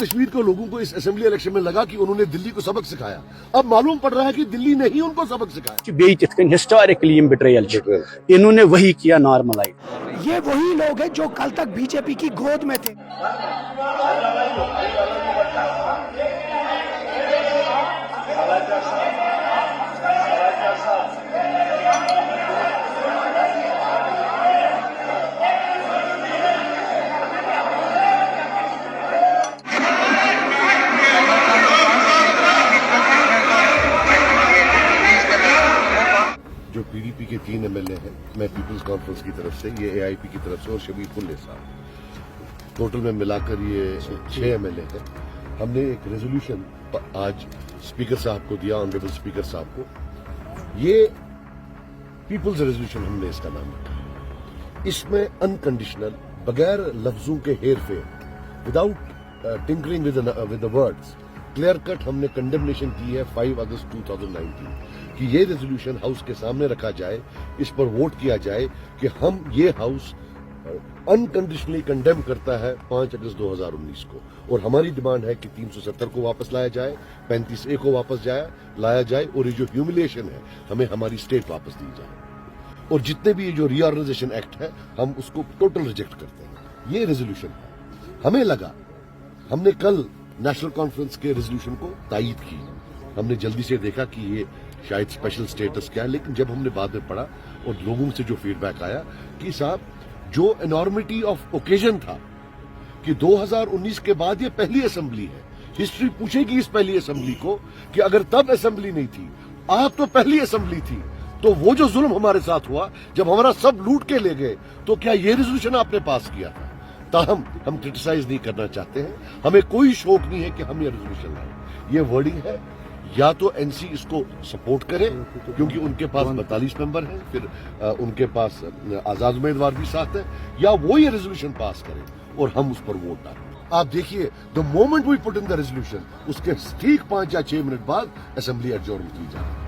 कश्मीर के लोगों को इस असेंबली इलेक्शन में लगा कि उन्होंने दिल्ली को सबक सिखाया। अब मालूम पड़ रहा है कि दिल्ली ने ही उनको सबक सिखाया। हिस्टोरिकली बेट्रेयल इन्होंने वही किया नॉर्मलाइज। ये वही लोग हैं जो कल तक बीजेपी की गोद में थे। जो पीडीपी के 3 एमएलए हैं, मैं पीपल्स कॉन्फ्रेंस की तरफ से, ये एआईपी की तरफ से और शबीर कुल्ले साहब, टोटल में मिलाकर ये 6 एमएलए हैं। हमने एक रेजोल्यूशन आज स्पीकर साहब को दिया, ऑनरेबल स्पीकर साहब को। ये पीपल्स रेजोल्यूशन हमने इसका नाम रखा। इसमें अनकंडीशनल, बगैर लफ्जों के हेर फेर, without tinkering with the words, clear cut हमने कंडेमनेशन की है 5 अगस्त 2019 कि ये रेजोल्यूशन हाउस के सामने रखा जाए, इस पर वोट किया जाए कि हम ये हाउस अनकंडीशनली कंडेम करता है 5 अगस्त 2019 को। और हमारी डिमांड है कि 370 को वापस लाया जाए, 35A को वापस लाया जाए और ये जो ह्यूमिलिएशन है हमें हमारी स्टेट वापस दी जाए। और जितने भी ये जो रीऑर्गेनाइजेशन एक्ट है हम उसको टोटल रिजेक्ट करते हैं। ये रेजोल्यूशन है। हमें लगा, हमने कल नेशनल कॉन्फ्रेंस के रेजोल्यूशन को तायीद की, हमने जल्दी से देखा कि ये शायद स्पेशल स्टेटस क्या है, लेकिन जब हमने बाद में पढ़ा और लोगों से जो फीडबैक आया कि साहब जो एनॉर्मिटी ऑफ ओकेजन था कि 2019 के बाद ये पहली असेंबली है, हिस्ट्री पूछेगी इस पहली असेंबली को कि अगर तब असेंबली नहीं थी, आज तो पहली असेंबली थी, तो वो जो जुल्म हमारे साथ हुआ जब हमारा सब लूट के ले गए, तो क्या ये रेजोल्यूशन आपने पास किया था? ताहम हम क्रिटिसाइज नहीं करना चाहते हैं, हमें कोई शौक नहीं है कि हम ये रेजोल्यूशन लाएं। ये वर्डिंग है, या तो एनसी इसको सपोर्ट करे क्योंकि उनके पास 42 मेंबर हैं, फिर उनके पास आजाद उम्मीदवार भी साथ है, या वो ये रेजोल्यूशन पास करे और हम उस पर वोट डालें। आप देखिए, the moment we put in the resolution, उसके ठीक 5 या 6 मिनट बाद असेंबली एडजॉर्न की जाए।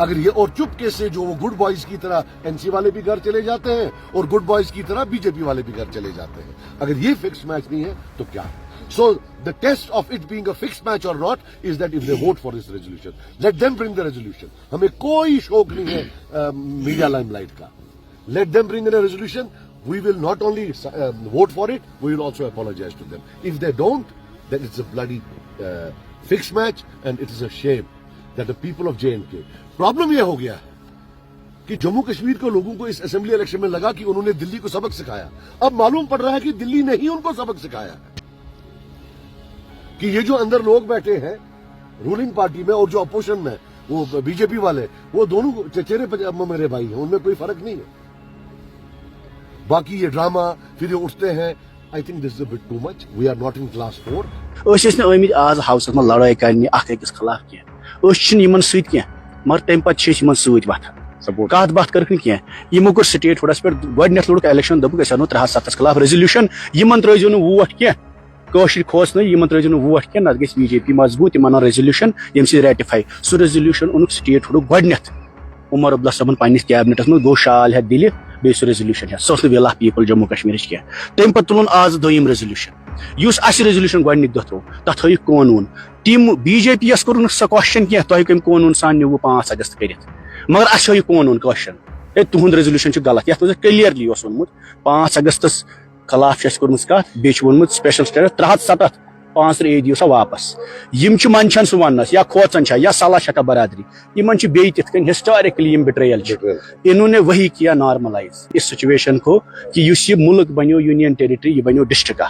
अगर ये और चुपके से जो वो गुड बॉयज की तरह एनसी वाले भी घर चले जाते हैं और गुड बॉयज की तरह बीजेपी वाले भी घर चले जाते हैं, अगर ये फिक्स मैच नहीं है तो क्या है? So the test of it being a fixed match or not is that if they vote for this resolution, let them bring the resolution. हमें कोई शौक नहीं है मीडिया लाइमलाइट का। Let them bring in a resolution. We will not only vote for it, we will also apologize to them. If they don't, then it's a bloody fixed match and it is a shame that the people of J&K. Problem यह हो गया कि जम्मू कश्मीर के लोगों को इस assembly election में लगा कि उन्होंने दिल्ली को सबक सिखाया। अब मालूम पड़ रहा है कि दिल्ली ने ही उनको सबक सिखाया, कि ये जो अंदर लोग बैठे हैं रूलिंग पार्टी में और जो अपोजिशन में वो बीजेपी वाले, वो दोनों चचेरे मेरे भाई हैं, उनमें कोई फर्क नहीं है। बाकी ये ड्रामा फिर ये उठते हैं, I think this is a bit too much. We are not in class 4। आज हाउस में लड़ाई करने अकिस खिलाफ क्या, मगर तम पे कत बात कर यमो कर स्टेट हुडस पे गड लुक इलेक्शन दोप 307 खिलाफ रेजोल्यूशन, त्रो नो वोट क्या कशर खोस इन त्रो वोट क्या, नत गई बीजेपी मजबूत, इन रेजोल्यूशन यम रेटिफाई। सह रेजोल्यूशन ओन स्टेट हुड गड उमर अब्दुल्ला सबन पन्निस कैबिनेटस में गो शाल है दिल बे सह रेजोल्यूशन है, सह will of people Jammu Kashmir क्या। तम पे तुलन आज दोयम रेजोल्यूशन, उस रेजोल्यूशन गड दह थो तथ थो कानून। टीम बीजेपी यस कोर सह क्वेश्चन क्या, तुम कम कानून सान न्यू 5 अगस्त कर, मगर अस कानून क्वेश्चन तुहद रेजोल्यूशन गलत, ये क्लियरली वोनमुत 5 अगस्तस खिलाफ कत बे वोनमुत स्पेशल स्टेटस 307 5 दियो सा वापस। यम मंचन सह वन या खोचन या सलाह शका बरादरी, इन बे हिस्टोरिकली बेट्रेयल। इन्होंने वही किया नॉर्मलाइज इस सिचुएशन को कि ये मुल्क बनो यूनियन टेरिटरी, यह बनो डिस्ट्रिक्ट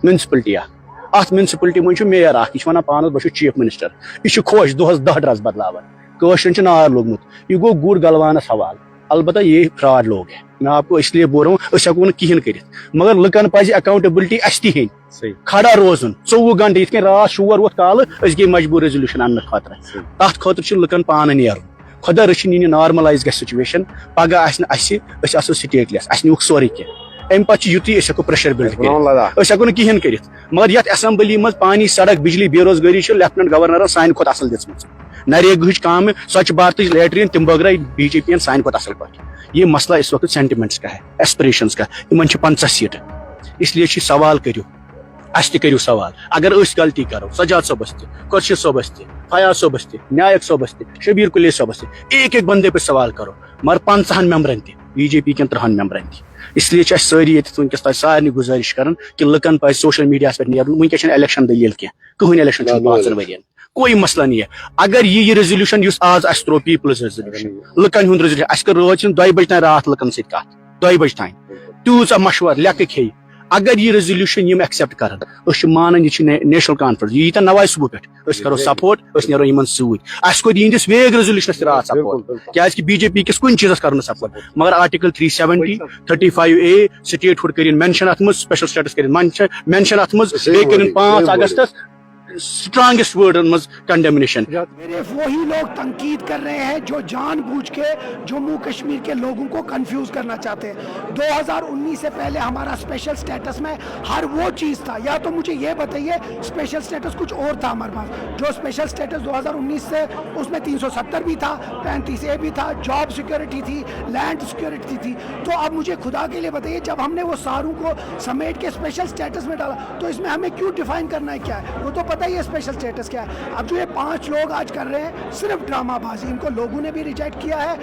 म्यूनसिपलिटी। अत म्यूनसिपलिटी मन मेयर यह पान बह चीफ मिनिस्टर, यह खोश दोहस 10 ड्रेस बदलावन, कशर नार लोगमुत, यह गो गुर गलवानस हवाल। अलबत्ता ये फ्रॉड लोग है, मैं आपको इसलिए बोल रहा हूँ हेको कहें कर, मगर लुकन पज अकाउंटेबिलिटी ती खड़ा रोजन 24 घंटे ये रात शोर वोत काल गई मजबूर रेजोल्यूशन अन्न खतर, तथ खतर लुकन पान नेर। खुदा रचिन यह नॉर्मलाइज ग सिचुएशन, पगह स्टेटलेस नुक सोरे कह, अम पे युत हेको प्रेशर बिल्ड हेको कहें कर, मगर ये असेंबली मज पानी सड़क बिजली बेरोजगारी लेफ्टिनेंट गवर्नर सान खुद असल दिख, नरेगा काम स्वच्छ भारत लेटरिन तम बगराई बीजेपी सान खुद असल पे। ये मसला इस वक्त सेंटिमेंट्स का है, एस्पिरेशंस का, इन 50 सीट, इसलिए सवाल करो اس تہ کریو سوال اگر اس غلطی کرو سجاد صوبس تہ خورشید صوبس تہ فیاض صوبس تہ نائک صوبس تہ شبیر کلی صوبس تہ ایک ایک بندے پہ سوال کرو مگر 50 ممبرن تہ بی جے پی کن 30 ممبرن تہ اس لیے ساری ونکس تک سارے گزارش کران کہ لکن پہ سوشل میڈیا پہ نیرن ونکس الیکشن دلیل کی کہین الیکشن 5 ورین کوئی مسئلہ نہیں ہے اگر یہ ریزولوشن اس آز اس ترو پیپلز ریزولوشن لکن ہند ریزولوشن اس کر روز 2 بجے تین رات لکن ست کت 2 بجے تین تیوژا مشور لیکھ کھی اگر یہ ریزولوشن یم ایکسپٹ کرن اس مانن یہ نیشنل کانفرنس یہ نواز صبح پہ کرو سپورٹ نیرو ان ست کور یہندس ویگ ریزولوشنس رات سپورٹ کیا بی جے پی کس کن چیز کرو سپورٹ مگر آرٹیکل 370 35A سٹیٹ ہوڈ کرین مینشن ات مز سپیشل سٹیٹس کرین مینشن ات مز بیٚیہِ کرین 5 اگست اسٹرانگیسٹ ورڈن مز کنڈیمنیشن. میرے وہی لوگ تنقید کر رہے ہیں جو جان بوجھ کے جموں کشمیر کے لوگوں کو کنفیوز کرنا چاہتے ہیں. 2019 سے پہلے ہمارا اسپیشل سٹیٹس میں ہر وہ چیز تھا. یا تو مجھے یہ بتائیے اسپیشل سٹیٹس کچھ اور تھا ہمارے پاس. جو اسپیشل سٹیٹس 2019 سے اس میں 370 بھی تھا, 35A بھی تھا, جاب سیکورٹی تھی, لینڈ سیکورٹی تھی. تو اب مجھے خدا کے لیے بتائیے جب ہم نے وہ ساروں کو سمیٹ کے اسپیشل سٹیٹس میں ڈالا تو اس میں ہمیں کیوں ڈیفائن کرنا ہے کیا ہے؟ وہ تو پتہ ہی ہے اسپیشل سٹیٹس کیا ہے. اب جو یہ 5 لوگ آج کر رہے ہیں صرف ڈرامہ بازی, ان کو لوگوں نے بھی ریجیکٹ کیا ہے,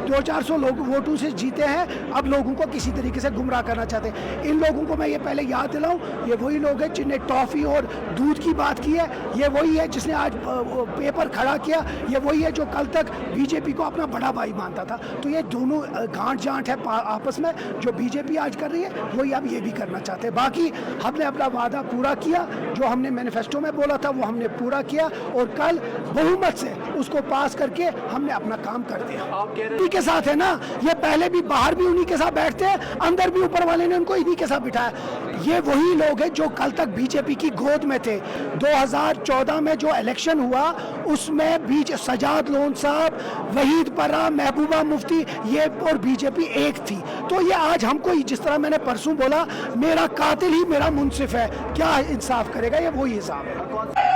200-400 لوگ ووٹوں سے جیتے ہیں, اب لوگوں کو کسی طریقے سے گمراہ کرنا چاہتے ہیں. ان لوگوں کو میں یہ پہلے یاد دلاؤں, یہ وہی لوگ ہیں جن نے ٹافی اور دودھ کی بات کی ہے, یہ وہی ہے جس نے آج پیپر کھڑا کیا, یہ وہی ہے جو کل تک بی جے پی کو اپنا بڑا بھائی مانتا تھا. تو یہ دونوں گانٹ جانٹ ہے آپس میں. جو بی جے پی آج کر رہی ہے وہی اب یہ بھی کرنا چاہتے ہیں. باقی ہم نے اپنا وعدہ پورا کیا, جو ہم نے مینیفیسٹو میں بولا تھا وہ ہم نے پورا کیا, اور کل بہومت سے اس کو پاس کر کے ہم نے اپنا کام کر دیا. انہی کے ساتھ ہے نا, یہ پہلے بھی باہر بھی انہی کے ساتھ بیٹھتے ہیں, اندر بھی اوپر والے نے ان کو انہی کے ساتھ بٹھایا. یہ وہی لوگ ہیں جو کل تک بی جے پی کی گود میں تھے. 2014 میں جو الیکشن ہوا اس میں سجاد لون صاحب, وحید پرہ, محبوبہ مفتی, یہ اور بی جے پی ایک تھی. تو یہ آج ہم کو جس طرح میں نے پرسوں بولا میرا قاتل ہی میرا منصف ہے, کیا انصاف کرے گا, یہ وہی حساب ہے.